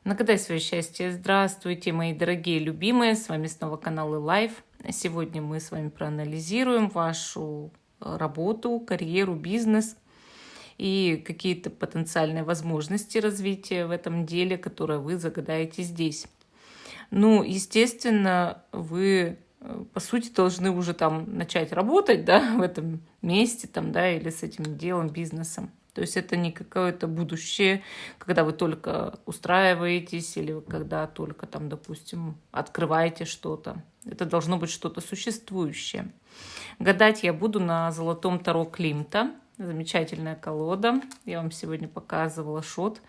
Нагадай свое счастье. Здравствуйте, мои дорогие любимые. С вами снова канал Life. Сегодня мы с вами проанализируем вашу работу, карьеру, бизнес и какие-то потенциальные возможности развития в этом деле, которые вы загадаете здесь. Ну, естественно, вы, по сути, должны уже там начать работать, да, в этом месте, там, да, или с этим делом, бизнесом. То есть это не какое-то будущее, когда вы только устраиваетесь или когда только там, допустим, открываете что-то. Это должно быть что-то существующее. Гадать я буду на золотом Таро Климта. Замечательная колода. Я вам сегодня показывала шот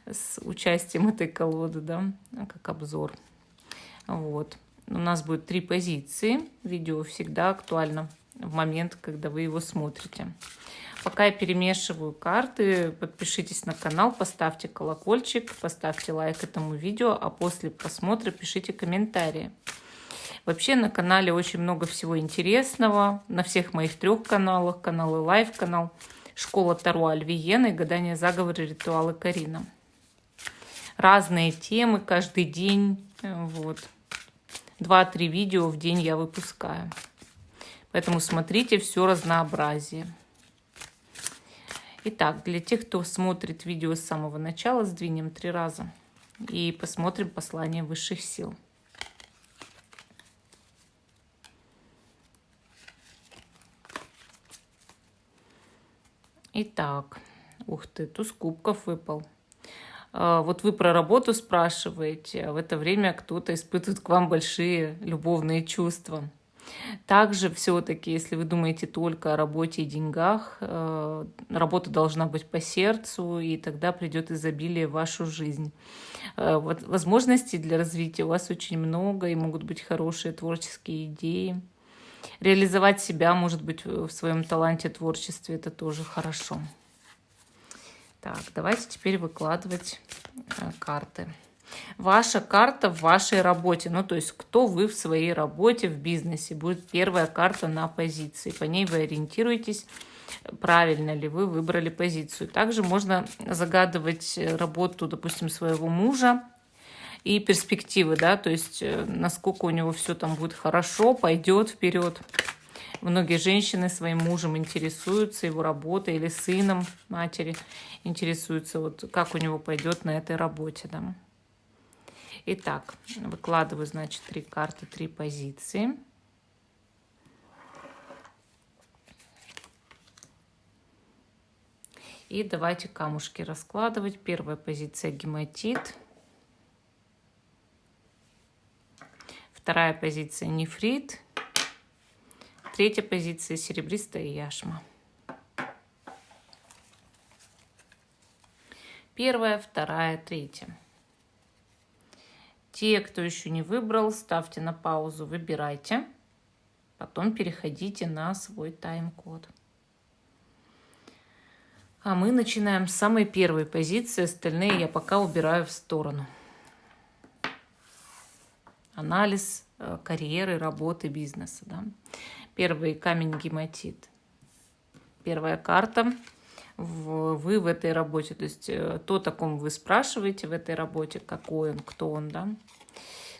с участием этой колоды, да, как обзор. Вот. У нас будет 3 позиции. Видео всегда актуально в момент, когда вы его смотрите. Пока я перемешиваю карты, подпишитесь на канал, поставьте колокольчик, поставьте лайк этому видео, а после просмотра пишите комментарии. Вообще на канале очень много всего интересного. На всех моих 3 каналах. Каналы Live, канал Школа Таро Альвиена и Гадание, заговоры, ритуалы Карина. Разные темы каждый день. Вот. 2-3 видео в день я выпускаю. Поэтому смотрите все разнообразие. Итак, для тех, кто смотрит видео с самого начала, сдвинем 3 раза и посмотрим послание высших сил. Итак, ух ты, туз кубков выпал. Вот вы про работу спрашиваете, а в это время кто-то испытывает к вам большие любовные чувства. Также все-таки, если вы думаете только о работе и деньгах, работа должна быть по сердцу, и тогда придет изобилие в вашу жизнь. Вот возможностей для развития у вас очень много, и могут быть хорошие творческие идеи. Реализовать себя, может быть, в своем таланте, творчестве, это тоже хорошо. Так, давайте теперь выкладывать карты. Ваша карта в вашей работе, ну то есть кто вы в своей работе, в бизнесе, будет первая карта на позиции. По ней вы ориентируетесь, правильно ли вы выбрали позицию. Также можно загадывать работу, допустим, своего мужа и перспективы, да, то есть насколько у него все там будет хорошо, пойдет вперед. Многие женщины своим мужем интересуются, его работой или сыном матери интересуются, вот как у него пойдет на этой работе, да. Итак, выкладываю, значит, 3 карты, 3 позиции. И давайте камушки раскладывать. Первая позиция — гематит. Вторая позиция — нефрит. Третья позиция — серебристая яшма. Первая, вторая, третья. Те, кто еще не выбрал, ставьте на паузу, выбирайте. Потом переходите на свой тайм-код. А мы начинаем с самой первой позиции. Остальные я пока убираю в сторону. Анализ карьеры, работы, бизнеса. Да? Первый камень — гематит. Первая карта. Вы в этой работе, то есть то, о ком вы спрашиваете в этой работе, какой он, кто он, да.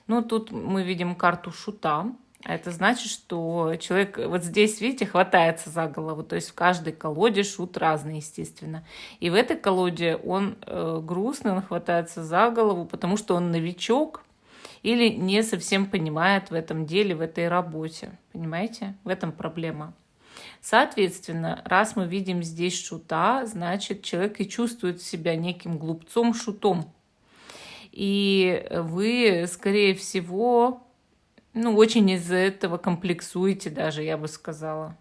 Ну, тут мы видим карту шута, а это значит, что человек вот здесь, видите, хватается за голову, то есть в каждой колоде шут разный, естественно. И в этой колоде он грустный, он хватается за голову, потому что он новичок или не совсем понимает в этом деле, в этой работе, понимаете? В этом проблема. Соответственно, раз мы видим здесь шута, значит, человек и чувствует себя неким глупцом, шутом. И вы, скорее всего, очень из-за этого комплексуете даже, я бы сказала.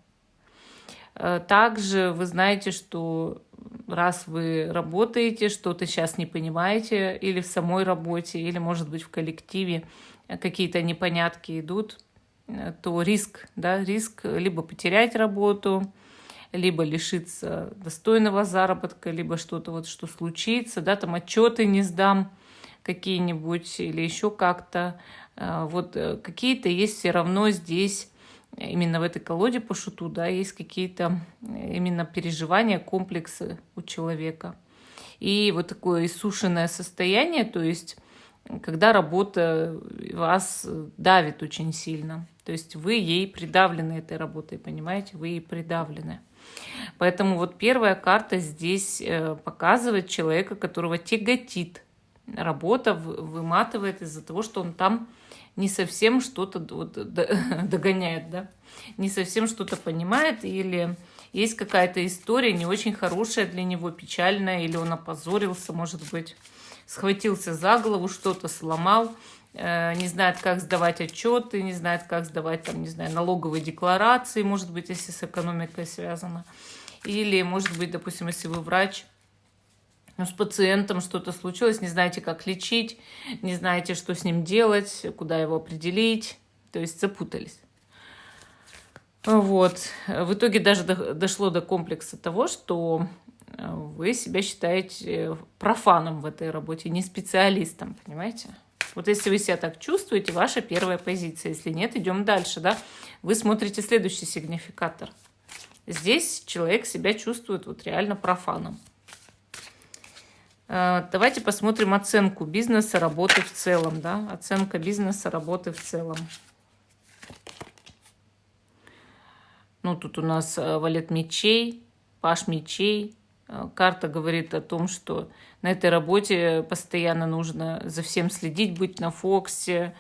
Также вы знаете, что раз вы работаете, что-то сейчас не понимаете, или в самой работе, или, может быть, в коллективе какие-то непонятки идут, то риск либо потерять работу, либо лишиться достойного заработка, либо что-то вот, что случится, да, там отчеты не сдам какие-нибудь или еще как-то. Вот какие-то есть все равно здесь, именно в этой колоде по шуту, да, есть какие-то именно переживания, комплексы у человека. И вот такое иссушенное состояние, то есть когда работа вас давит очень сильно. То есть вы ей придавлены этой работой, понимаете? Вы ей придавлены. Поэтому вот первая карта здесь показывает человека, которого тяготит работа, выматывает из-за того, что он там не совсем что-то вот догоняет, да? Не совсем что-то понимает, или есть какая-то история не очень хорошая для него, печальная, или он опозорился, может быть, схватился за голову, что-то сломал, не знает, как сдавать отчеты, не знает, как сдавать, там, не знаю, налоговые декларации, может быть, если с экономикой связано. Или, может быть, допустим, если вы врач, с пациентом что-то случилось, не знаете, как лечить, не знаете, что с ним делать, куда его определить, то есть запутались. Вот. В итоге даже дошло до комплекса того, что вы себя считаете профаном в этой работе, не специалистом, понимаете? Вот если вы себя так чувствуете, ваша первая позиция. Если нет, идем дальше, да? Вы смотрите следующий сигнификатор. Здесь человек себя чувствует вот реально профаном. Давайте посмотрим оценку бизнеса, работы в целом, да? Оценка бизнеса, работы в целом. Ну, тут у нас валет мечей, паш мечей. Карта говорит о том, что на этой работе постоянно нужно за всем следить, быть на фокусе,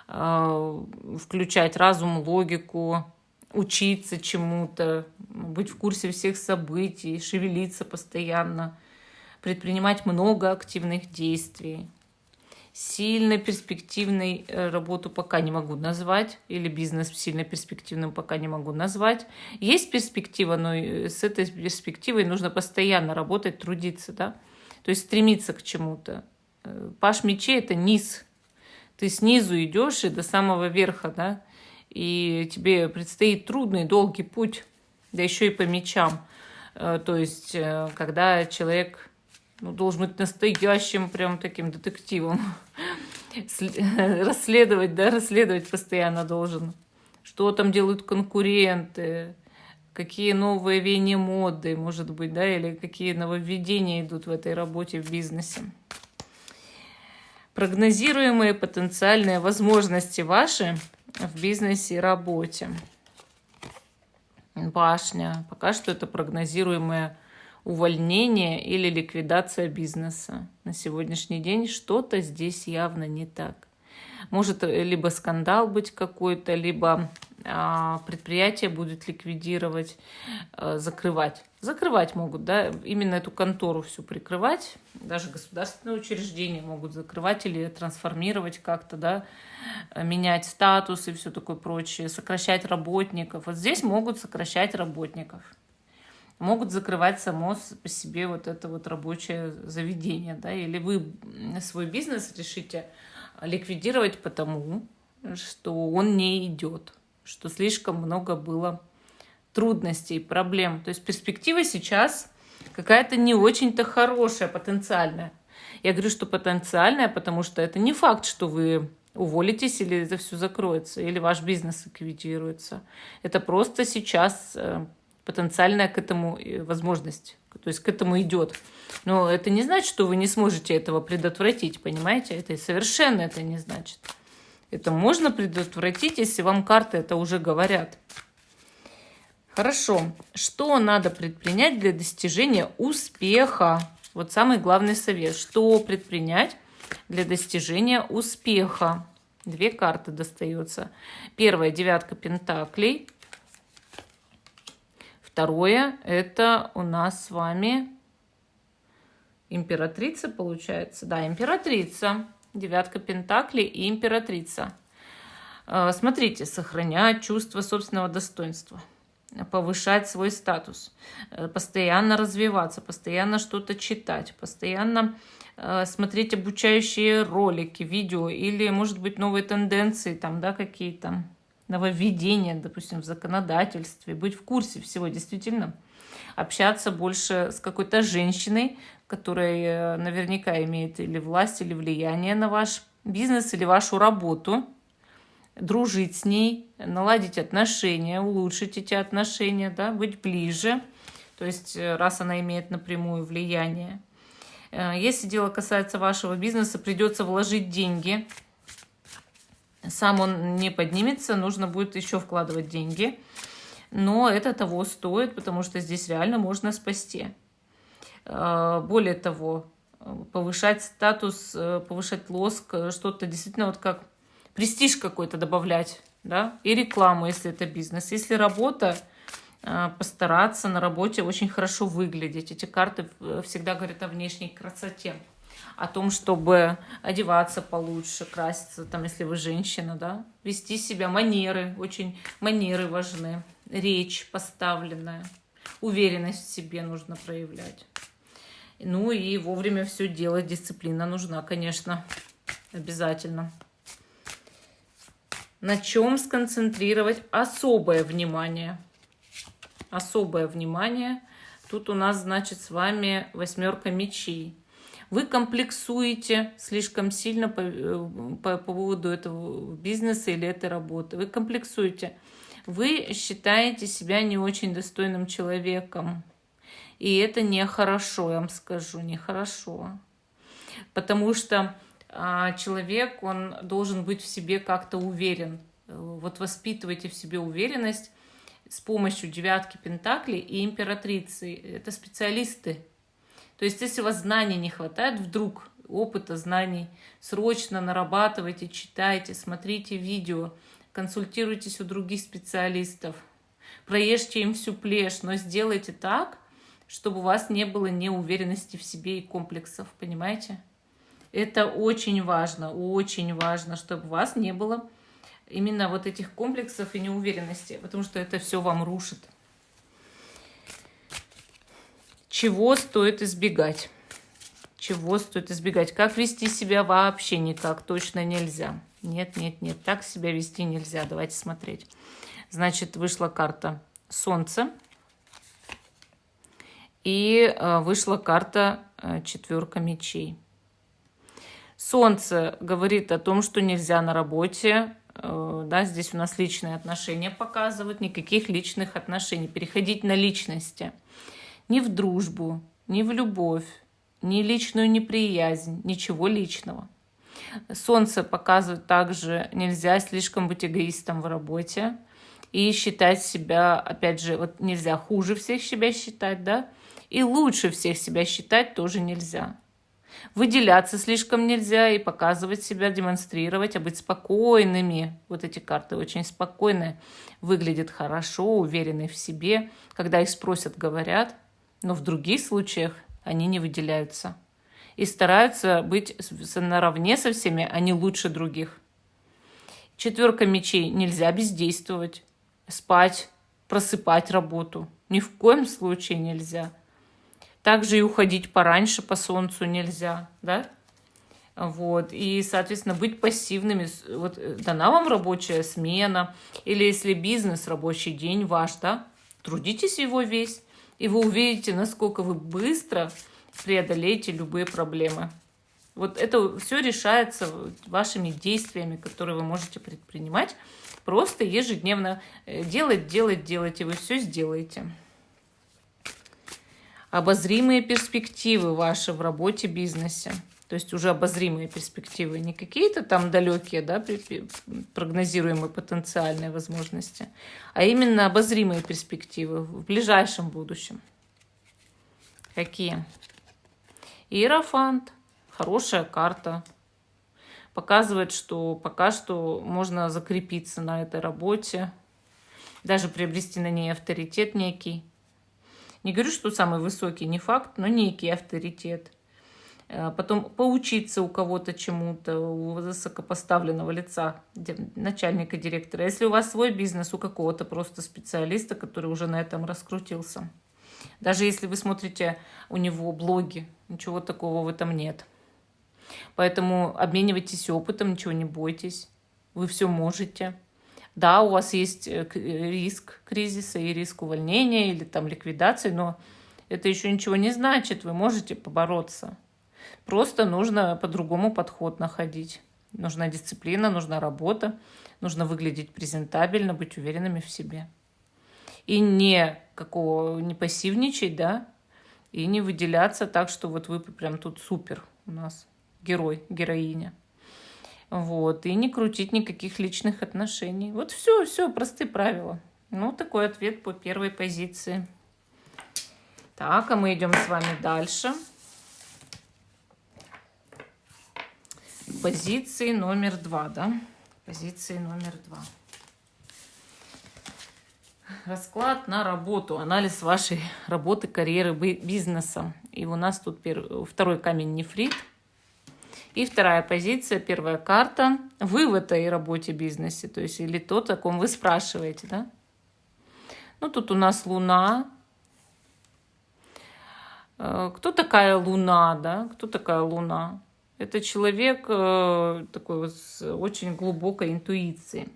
включать разум, логику, учиться чему-то, быть в курсе всех событий, шевелиться постоянно, предпринимать много активных действий. Сильно перспективной работу пока не могу назвать, или бизнес сильно перспективным пока не могу назвать. Есть перспектива, но с этой перспективой нужно постоянно работать, трудиться, да? То есть стремиться к чему-то. Паш мечей – это низ. Ты снизу идешь и до самого верха, да? И тебе предстоит трудный, долгий путь, да еще и по мечам. То есть когда человек должен быть настоящим прям таким детективом. Расследовать, да, расследовать постоянно должен. Что там делают конкуренты, какие новые веяния моды, может быть, да, или какие нововведения идут в этой работе, в бизнесе. Прогнозируемые потенциальные возможности ваши в бизнесе и работе. Башня. Пока что это прогнозируемые увольнение или ликвидация бизнеса. На сегодняшний день что-то здесь явно не так. Может либо скандал быть какой-то, либо предприятие будет ликвидировать, закрывать. Закрывать могут, да, именно эту контору всю прикрывать. Даже государственные учреждения могут закрывать или трансформировать как-то, да, менять статус и все такое прочее, сокращать работников. Вот здесь могут сокращать работников. Могут закрывать само по себе вот это вот рабочее заведение, да, или вы свой бизнес решите ликвидировать потому, что он не идет, что слишком много было трудностей, проблем. То есть перспектива сейчас какая-то не очень-то хорошая, потенциальная. Я говорю, что потенциальная, потому что это не факт, что вы уволитесь или это все закроется, или ваш бизнес ликвидируется. Это просто сейчас потенциальная к этому возможность, то есть к этому идет. Но это не значит, что вы не сможете этого предотвратить, понимаете? Это совершенно это не значит. Это можно предотвратить, если вам карты это уже говорят. Хорошо. Что надо предпринять для достижения успеха? Вот самый главный совет. Что предпринять для достижения успеха? Две карты достаются. Первая – девятка пентаклей. Второе – это у нас с вами императрица, получается. Да, императрица. Девятка пентаклей и императрица. Смотрите, сохранять чувство собственного достоинства, повышать свой статус, постоянно развиваться, постоянно что-то читать, постоянно смотреть обучающие ролики, видео или, может быть, новые тенденции, там, да, какие-то нововведения, допустим, в законодательстве, быть в курсе всего, действительно, общаться больше с какой-то женщиной, которая наверняка имеет или власть, или влияние на ваш бизнес, или вашу работу, дружить с ней, наладить отношения, улучшить эти отношения, да, быть ближе, то есть раз она имеет напрямую влияние. Если дело касается вашего бизнеса, придется вложить деньги. Сам он не поднимется, нужно будет еще вкладывать деньги. Но это того стоит, потому что здесь реально можно спасти. Более того, повышать статус, повышать лоск, что-то действительно вот как престиж какой-то добавлять, да, и рекламу, если это бизнес. Если работа, постараться на работе очень хорошо выглядеть. Эти карты всегда говорят о внешней красоте, о том, чтобы одеваться получше, краситься, там, если вы женщина, да, вести себя, манеры, очень манеры важны, речь поставленная, уверенность в себе нужно проявлять. Ну и вовремя все делать, дисциплина нужна, конечно, обязательно. На чем сконцентрировать особое внимание? Особое внимание. Тут у нас, значит, с вами 8 мечей. Вы комплексуете слишком сильно по поводу этого бизнеса или этой работы. Вы комплексуете. Вы считаете себя не очень достойным человеком. И это нехорошо, я вам скажу, нехорошо. Потому что человек, он должен быть в себе как-то уверен. Вот воспитывайте в себе уверенность с помощью 9 пентаклей и императрицы. Это специалисты. То есть, если у вас знаний не хватает, вдруг опыта, знаний, срочно нарабатывайте, читайте, смотрите видео, консультируйтесь у других специалистов, проешьте им всю плешь, но сделайте так, чтобы у вас не было неуверенности в себе и комплексов, понимаете? Это очень важно, чтобы у вас не было именно вот этих комплексов и неуверенности, потому что это все вам рушит. Чего стоит избегать? Чего стоит избегать? Как вести себя вообще никак, точно нельзя. Нет, так себя вести нельзя. Давайте смотреть. Значит, вышла карта Солнце. И вышла карта 4 мечей. Солнце говорит о том, что нельзя на работе. Да, здесь у нас личные отношения показывают. Никаких личных отношений. Переходить на личности. Ни в дружбу, ни в любовь, ни личную неприязнь. Ничего личного. Солнце показывает также, нельзя слишком быть эгоистом в работе. И считать себя, опять же, вот нельзя хуже всех себя считать, да? И лучше всех себя считать тоже нельзя. Выделяться слишком нельзя и показывать себя, демонстрировать, а быть спокойными. Вот эти карты очень спокойные, выглядят хорошо, уверенные в себе. Когда их спросят, говорят, но в других случаях они не выделяются. И стараются быть наравне со всеми, а не лучше других. 4 мечей. Нельзя бездействовать, спать, просыпать работу. Ни в коем случае нельзя. Также и уходить пораньше по солнцу нельзя, да? Вот. И, соответственно, быть пассивными. Вот дана вам рабочая смена, или если бизнес, рабочий день ваш, да? Трудитесь его весь, и вы увидите, насколько вы быстро преодолеете любые проблемы. Вот это все решается вашими действиями, которые вы можете предпринимать. Просто ежедневно делать, и вы все сделаете. Обозримые перспективы ваши в работе, бизнесе. То есть уже обозримые перспективы, не какие-то там далекие, да, прогнозируемые потенциальные возможности, а именно обозримые перспективы в ближайшем будущем. Какие? Иерофант. Хорошая карта. Показывает, что пока что можно закрепиться на этой работе, даже приобрести на ней авторитет некий. Не говорю, что самый высокий, не факт, но некий авторитет. Потом поучиться у кого-то чему-то, у высокопоставленного лица, начальника, директора. Если у вас свой бизнес, у какого-то просто специалиста, который уже на этом раскрутился. Даже если вы смотрите у него блоги, ничего такого в этом нет. Поэтому обменивайтесь опытом, ничего не бойтесь. Вы все можете. Да, у вас есть риск кризиса и риск увольнения или там ликвидации, но это еще ничего не значит. Вы можете побороться. Просто нужно по-другому подход находить. Нужна дисциплина, нужна работа, нужно выглядеть презентабельно, быть уверенными в себе. И не пассивничать, да, И не выделяться так, что вот вы прям тут супер у нас герой, героиня. Вот. И не крутить никаких личных отношений. Вот все, простые правила. Ну, такой ответ по первой позиции. Так, а мы идем с вами дальше. Позиции номер 2, да? Позиции номер 2. Расклад на работу, анализ вашей работы, карьеры, бизнеса. И у нас тут второй камень нефрит. И вторая позиция, первая карта. Вы в этой работе, бизнесе, то есть или то, о ком вы спрашиваете, да? Ну, тут у нас Луна. Кто такая Луна, да? Кто такая Луна? Это человек такой вот с очень глубокой интуицией,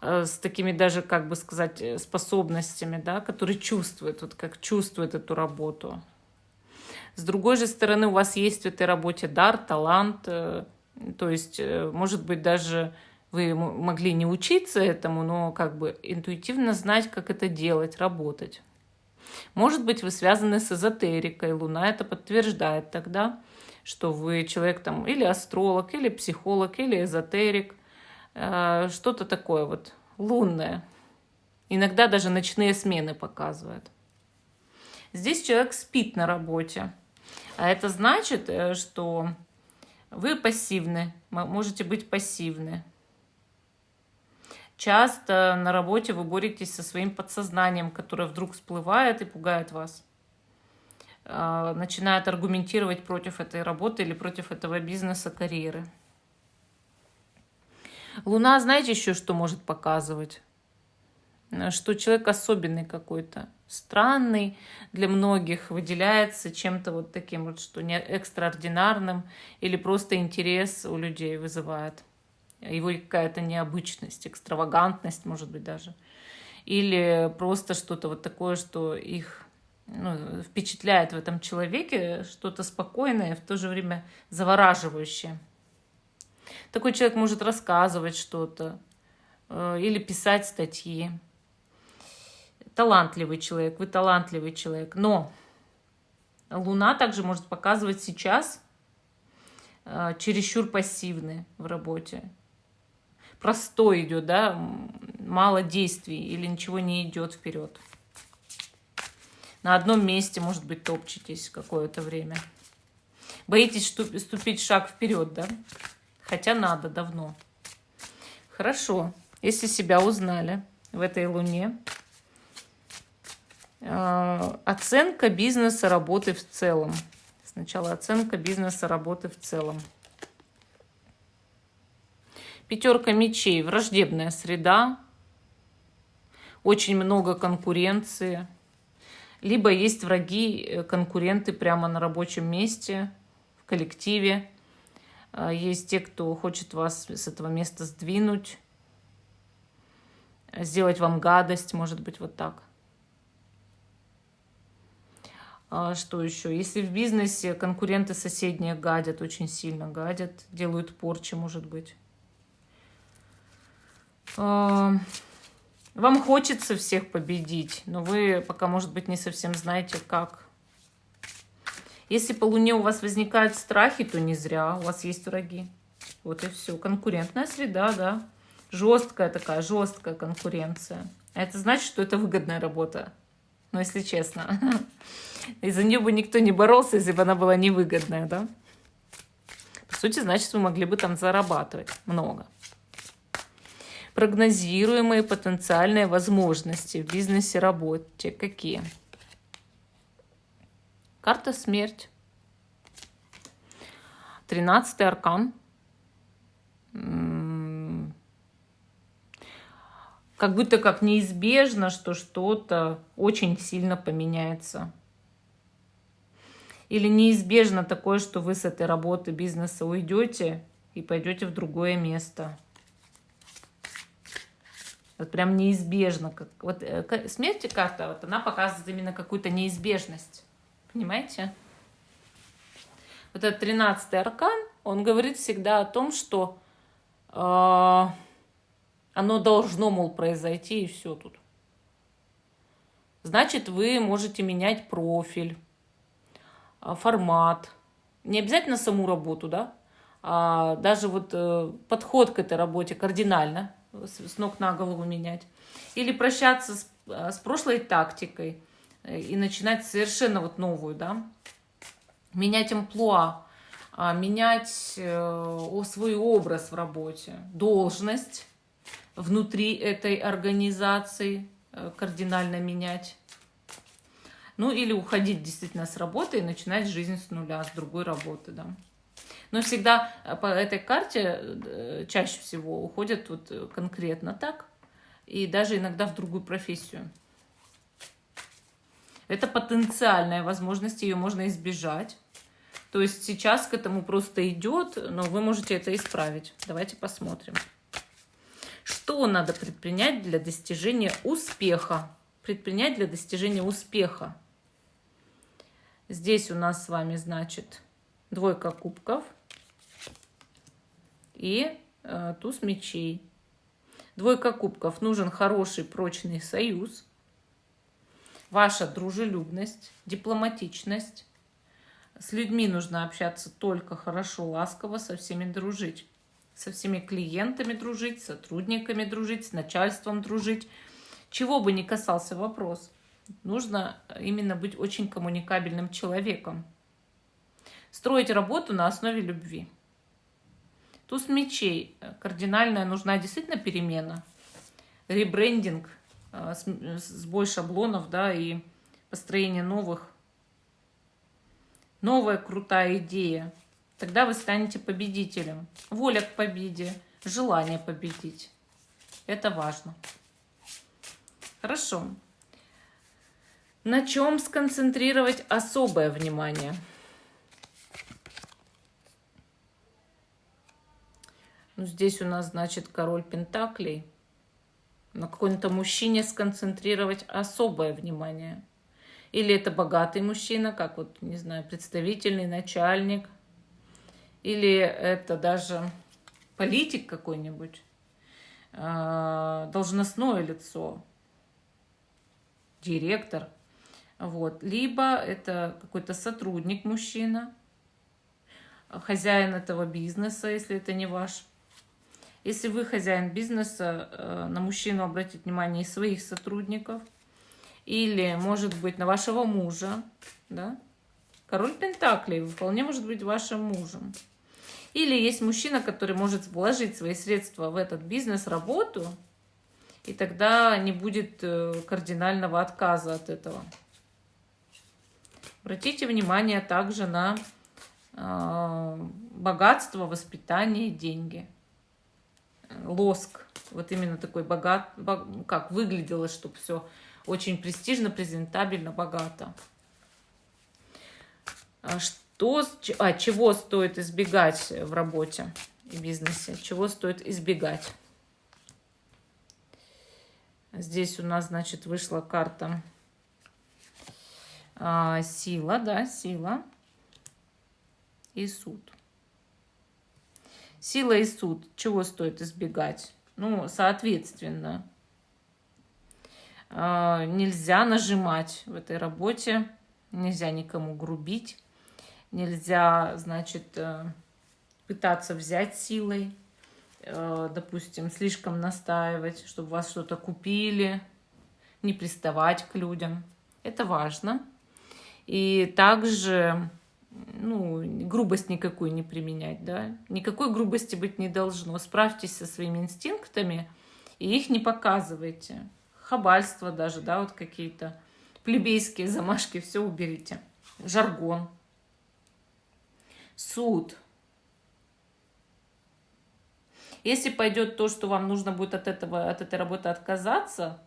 с такими даже, как бы сказать, способностями, да, который чувствует, вот как чувствует эту работу. С другой же стороны, у вас есть в этой работе дар, талант, то есть, может быть, даже вы могли не учиться этому, но как бы интуитивно знать, как это делать, работать. Может быть, вы связаны с эзотерикой, Луна это подтверждает тогда, что вы человек там или астролог, или психолог, или эзотерик, что-то такое вот лунное. Иногда даже ночные смены показывают. Здесь человек спит на работе. А это значит, что вы пассивны, можете быть пассивны. Часто на работе вы боретесь со своим подсознанием, которое вдруг всплывает и пугает вас. Начинает аргументировать против этой работы или против этого бизнеса, карьеры. Луна, знаете, еще что может показывать? Что человек особенный какой-то, странный для многих, выделяется чем-то вот таким вот, что не экстраординарным, или просто интерес у людей вызывает. Его какая-то необычность, экстравагантность, может быть, даже. Или просто что-то вот такое, что их впечатляет в этом человеке, что-то спокойное, в то же время завораживающее. Такой человек может рассказывать что-то или писать статьи. Талантливый человек, вы талантливый человек. Но Луна также может показывать сейчас чересчур пассивный в работе. Простой идет, да, мало действий или ничего не идет вперед. На одном месте, может быть, топчетесь какое-то время. Боитесь ступить шаг вперед, да? Хотя надо давно. Хорошо, если себя узнали в этой Луне. Оценка бизнеса, работы в целом. Сначала оценка бизнеса, работы в целом. Пятерка мечей. Враждебная среда. Очень много конкуренции. Либо есть враги, конкуренты прямо на рабочем месте, в коллективе. Есть те, кто хочет вас с этого места сдвинуть, сделать вам гадость, может быть, вот так. Что еще? Если в бизнесе конкуренты соседние гадят, очень сильно гадят, делают порчи, может быть. Вам хочется всех победить, но вы пока, может быть, не совсем знаете, как. Если по Луне у вас возникают страхи, то не зря, у вас есть враги. Вот и все. Конкурентная среда, да. Жесткая такая, жесткая конкуренция. А это значит, что это выгодная работа. Ну, если честно. Из-за нее бы никто не боролся, если бы она была невыгодная, да. По сути, значит, вы могли бы там зарабатывать много. Прогнозируемые потенциальные возможности в бизнесе, работе какие? Карта смерть. 13-й аркан. Как будто как неизбежно, что что-то очень сильно поменяется. Или неизбежно такое, что вы с этой работы, бизнеса уйдете и пойдете в другое место. Вот прям неизбежно. Вот смерти карта, вот она показывает именно какую-то неизбежность. Понимаете? Вот этот 13-й аркан, он говорит всегда о том, что оно должно, мол, произойти, и все тут. Значит, вы можете менять профиль, формат. Не обязательно саму работу, да? А даже вот подход к этой работе кардинально с ног на голову менять. Или прощаться с прошлой тактикой и начинать совершенно вот новую, да? Менять амплуа, менять свой образ в работе, должность внутри этой организации кардинально менять. Ну или уходить действительно с работы и начинать жизнь с нуля, с другой работы, да. Но всегда по этой карте чаще всего уходят вот конкретно так, и даже иногда в другую профессию. Это потенциальная возможность, ее можно избежать. То есть сейчас к этому просто идет, но вы можете это исправить. Давайте посмотрим. Что надо предпринять для достижения успеха? Предпринять для достижения успеха. Здесь у нас с вами, значит, двойка кубков и туз мечей. Двойка кубков. Нужен хороший, прочный союз. Ваша дружелюбность, дипломатичность. С людьми нужно общаться только хорошо, ласково, со всеми дружить. Со всеми клиентами дружить, с сотрудниками дружить, с начальством дружить. Чего бы ни касался вопрос, нужно именно быть очень коммуникабельным человеком. Строить работу на основе любви. Туз мечей. Кардинальная нужна действительно перемена. Ребрендинг, сбой шаблонов, да, и построение новых. Новая крутая идея. Тогда вы станете победителем. Воля к победе, желание победить. Это важно. Хорошо. На чем сконцентрировать особое внимание? Ну, здесь у нас, значит, король пентаклей. На каком-то мужчине сконцентрировать особое внимание. Или это богатый мужчина, как вот, не знаю, представительный начальник. Или это даже политик какой-нибудь, должностное лицо, директор. Вот. Либо это какой-то сотрудник мужчина, хозяин этого бизнеса, если это не ваш. Если вы хозяин бизнеса, на мужчину обратить внимание и своих сотрудников. Или, может быть, на вашего мужа. Да? Король пентаклей вполне может быть вашим мужем. Или есть мужчина, который может вложить свои средства в этот бизнес, работу, и тогда не будет кардинального отказа от этого. Обратите внимание также на богатство, воспитание, деньги. Лоск. Вот именно такой как выглядело, чтобы все очень престижно, презентабельно, богато. Чего стоит избегать в работе и бизнесе? Чего стоит избегать? Здесь у нас, значит, вышла карта сила, да, сила и суд. Сила и суд. Чего стоит избегать? Ну, соответственно, нельзя нажимать в этой работе, нельзя никому грубить. Нельзя, значит, пытаться взять силой, допустим, слишком настаивать, чтобы вас что-то купили, не приставать к людям. Это важно. И также, ну, грубость никакую не применять, да. Никакой грубости быть не должно. Справьтесь со своими инстинктами и их не показывайте. Хабальство даже, да, вот какие-то плебейские замашки, все уберите. Жаргон. Суд. Если пойдет то, что вам нужно будет от этой работы отказаться,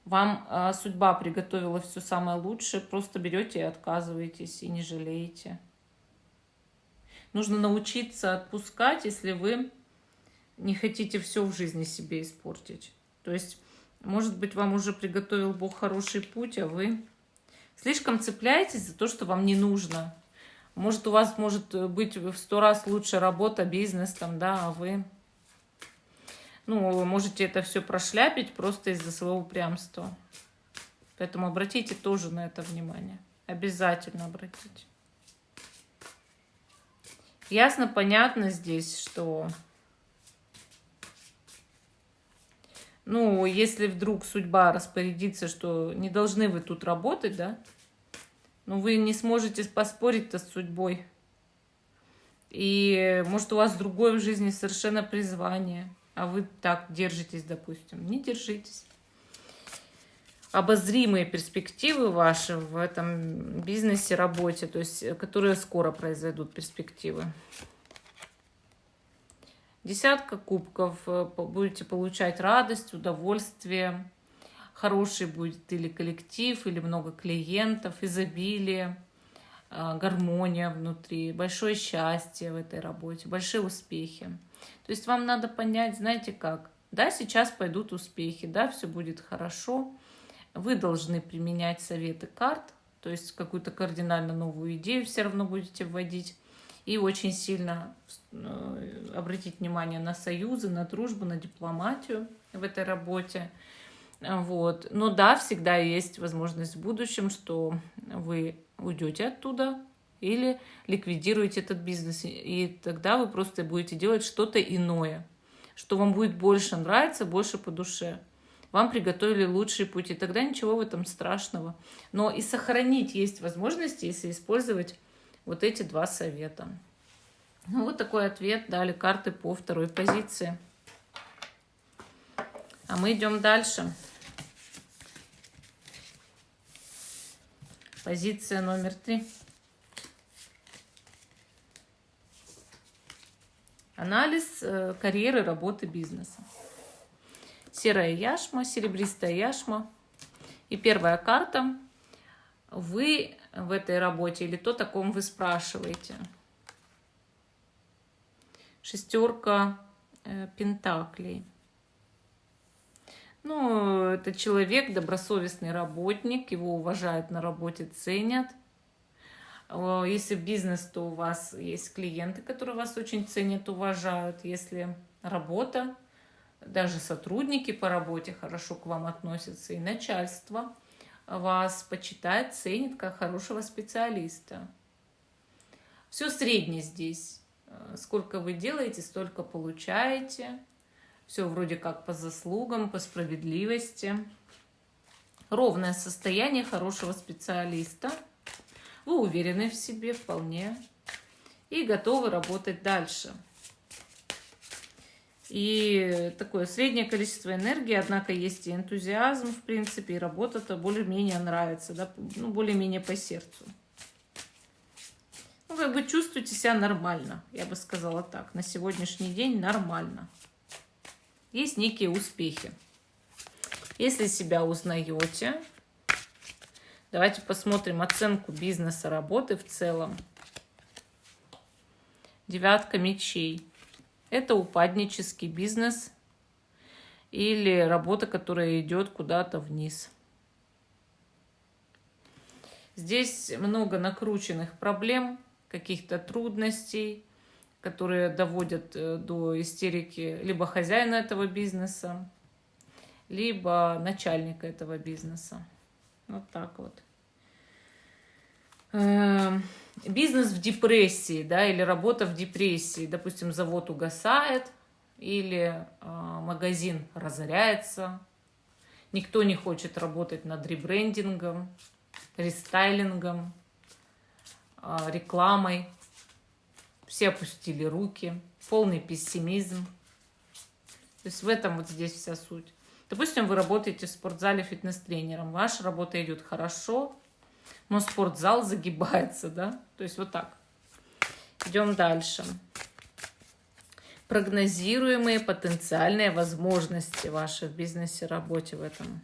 вам судьба приготовила все самое лучшее, просто берете и отказываетесь, и не жалеете. Нужно научиться отпускать, если вы не хотите все в жизни себе испортить. То есть, может быть, вам уже приготовил Бог хороший путь, а вы слишком цепляетесь за то, что вам не нужно. Может, у вас может быть в 100 раз лучше работа, бизнес, там, да, а вы, ну, вы можете это все прошляпить просто из-за своего упрямства. Поэтому обратите тоже на это внимание. Обязательно обратите. Ясно, понятно здесь, что... Ну, если вдруг судьба распорядится, что не должны вы тут работать, да, ну, вы не сможете поспорить-то с судьбой. И, может, у вас другое в жизни совершенно призвание, а вы так держитесь, допустим. Не держитесь. Обозримые перспективы ваши в этом бизнесе, работе, то есть, которые скоро произойдут, перспективы. Десятка кубков. Будете получать радость, удовольствие. Хороший будет или коллектив, или много клиентов, изобилие, гармония внутри, большое счастье в этой работе, большие успехи. То есть вам надо понять, знаете как, да, сейчас пойдут успехи, да, все будет хорошо. Вы должны применять советы карт, то есть какую-то кардинально новую идею все равно будете вводить. И очень сильно обратить внимание на союзы, на дружбу, на дипломатию в этой работе. Вот. Но да, всегда есть возможность в будущем, что вы уйдете оттуда или ликвидируете этот бизнес. И тогда вы просто будете делать что-то иное, что вам будет больше нравиться, больше по душе. Вам приготовили лучший путь, и тогда ничего в этом страшного. Но и сохранить есть возможность, если использовать вот эти два совета. Ну, вот такой ответ дали карты по второй позиции. А мы идем дальше. Позиция номер 3. Анализ карьеры, работы, бизнеса. Серая яшма, серебристая яшма. И первая карта. Вы в этой работе или то, о ком вы спрашиваете. Шестерка пентаклей. Ну, это человек, добросовестный работник, его уважают на работе, ценят. Если бизнес, то у вас есть клиенты, которые вас очень ценят, уважают. Если работа, даже сотрудники по работе хорошо к вам относятся, и начальство вас почитает, ценит как хорошего специалиста. Все среднее здесь. Сколько вы делаете, столько получаете. Все вроде как по заслугам, по справедливости. Ровное состояние хорошего специалиста. Вы уверены в себе вполне. И готовы работать дальше. И такое среднее количество энергии, однако есть и энтузиазм, в принципе, и работа-то более-менее нравится, да? Ну, более-менее по сердцу. Ну, как бы чувствуете себя нормально, я бы сказала так. На сегодняшний день нормально. Есть некие успехи. Если себя узнаете, давайте посмотрим оценку бизнеса, работы в целом. Девятка мечей. Это упаднический бизнес или работа, которая идет куда-то вниз. Здесь много накрученных проблем, каких-то трудностей, которые доводят до истерики либо хозяина этого бизнеса, либо начальника этого бизнеса. Вот так вот. Бизнес в депрессии, да, или работа в депрессии. Допустим, завод угасает, или магазин разоряется. Никто не хочет работать над ребрендингом, рестайлингом, рекламой. Все опустили руки, полный пессимизм. То есть в этом вот здесь вся суть. Допустим, вы работаете в спортзале фитнес-тренером, ваша работа идет хорошо, но спортзал загибается, да? То есть вот так. Идем дальше. Прогнозируемые потенциальные возможности ваши в бизнесе, работе в этом.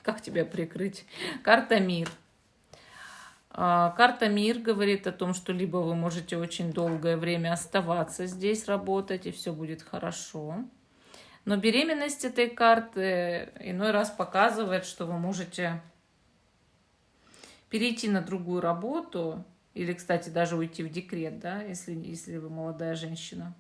Как тебя прикрыть? Карта Мир. Карта Мир говорит о том, что либо вы можете очень долгое время оставаться здесь, работать, и все будет хорошо. Но беременность этой карты иной раз показывает, что вы можете перейти на другую работу, или, кстати, даже уйти в декрет, да, если вы молодая женщина.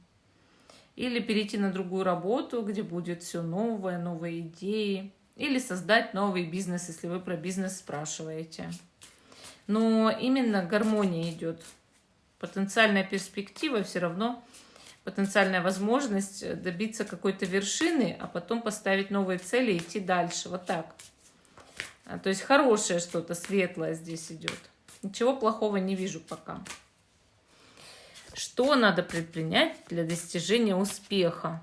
или перейти на другую работу, где будет все новое, новые идеи, или создать новый бизнес, если вы про бизнес спрашиваете. Но именно гармония идет. Потенциальная перспектива все равно, потенциальная возможность добиться какой-то вершины, а потом поставить новые цели и идти дальше. Вот так. То есть хорошее что-то, светлое здесь идет. Ничего плохого не вижу пока. Что надо предпринять для достижения успеха?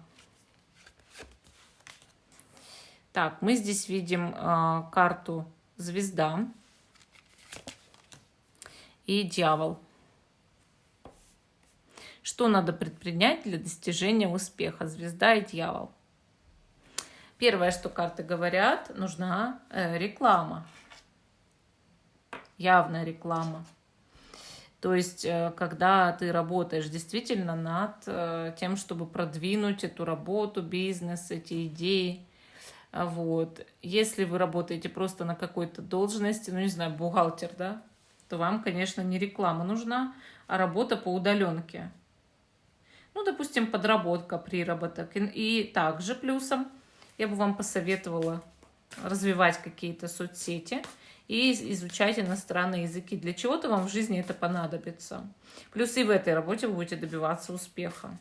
Так, мы здесь видим карту звезда и дьявол. Что надо предпринять для достижения успеха? Звезда и дьявол. Первое, что карты говорят, нужна реклама. Явная реклама. То есть, когда ты работаешь действительно над тем, чтобы продвинуть эту работу, бизнес, эти идеи. Вот. Если вы работаете просто на какой-то должности, ну, не знаю, бухгалтер, да, то вам, конечно, не реклама нужна, а работа по удаленке. Ну, допустим, подработка, приработок. И также плюсом я бы вам посоветовала развивать какие-то соцсети и изучать иностранные языки. Для чего-то вам в жизни это понадобится. Плюс и в этой работе вы будете добиваться успеха.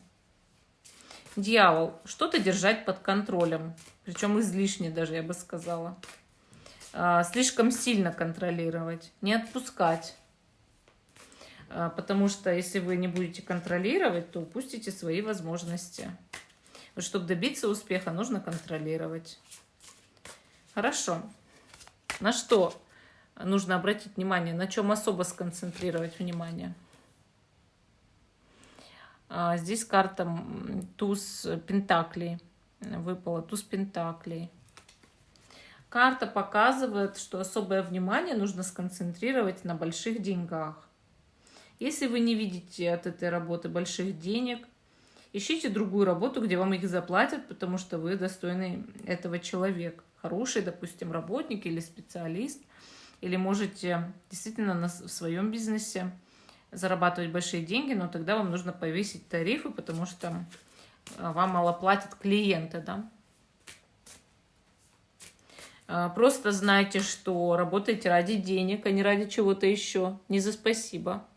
Дьявол. Что-то держать под контролем. Причем излишне даже, я бы сказала. Слишком сильно контролировать. Не отпускать. Потому что если вы не будете контролировать, то упустите свои возможности. Вот чтобы добиться успеха, нужно контролировать. Хорошо. На что нужно обратить внимание? На чем особо сконцентрировать внимание? Здесь карта туз пентаклей. Выпала туз пентаклей. Карта показывает, что особое внимание нужно сконцентрировать на больших деньгах. Если вы не видите от этой работы больших денег, ищите другую работу, где вам их заплатят, потому что вы достойный этого человека. Хороший, допустим, работник или специалист. Или можете действительно в своем бизнесе зарабатывать большие деньги, но тогда вам нужно повысить тарифы, потому что вам мало платят клиенты, да? Просто знайте, что работаете ради денег, а не ради чего-то еще, не за спасибо.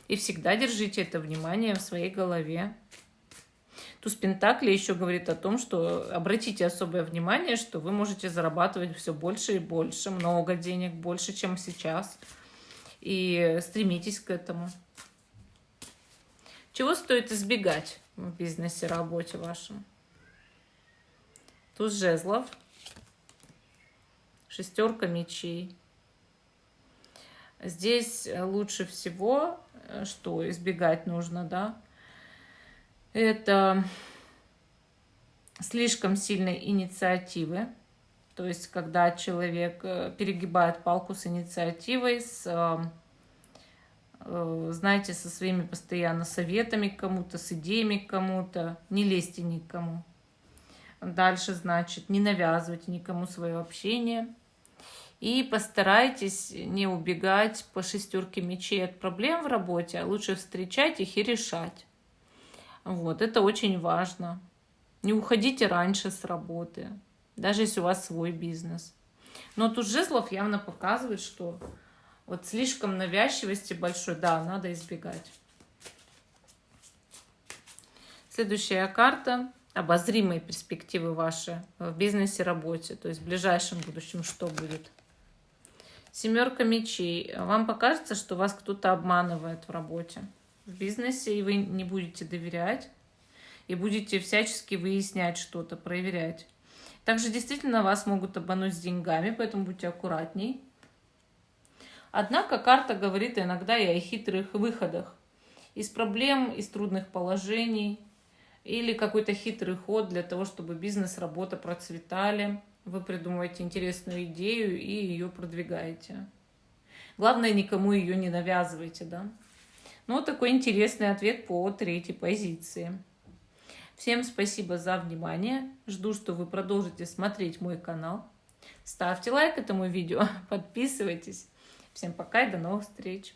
И всегда держите это внимание в своей голове. Туз пентаклей еще говорит о том, что обратите особое внимание, что вы можете зарабатывать все больше и больше, много денег, больше, чем сейчас. И стремитесь к этому. Чего стоит избегать в бизнесе, работе вашем? Туз жезлов, шестерка мечей. Здесь лучше всего, что избегать нужно, да, это слишком сильной инициативы. То есть, когда человек перегибает палку с инициативой, знаете, со своими постоянно советами к кому-то, с идеями к кому-то, не лезьте никому. Дальше, значит, не навязывайте никому свое общение. И постарайтесь не убегать по шестерке мечей от проблем в работе, а лучше встречать их и решать. Вот, это очень важно. Не уходите раньше с работы, даже если у вас свой бизнес. Но тут жезлов явно показывает, что вот слишком навязчивости большой, да, надо избегать. Следующая карта. Обозримые перспективы ваши в бизнесе, работе. То есть в ближайшем будущем что будет? Семерка мечей. Вам покажется, что вас кто-то обманывает в работе, в бизнесе, и вы не будете доверять, и будете всячески выяснять что-то, проверять. Также действительно вас могут обмануть с деньгами, поэтому будьте аккуратней. Однако карта говорит иногда и о хитрых выходах из проблем, из трудных положений, или какой-то хитрый ход для того, чтобы бизнес, работа процветали. Вы придумываете интересную идею и ее продвигаете. Главное, никому ее не навязывайте, да? Ну, вот такой интересный ответ по третьей позиции. Всем спасибо за внимание. Жду, что вы продолжите смотреть мой канал. Ставьте лайк этому видео, подписывайтесь. Всем пока и до новых встреч.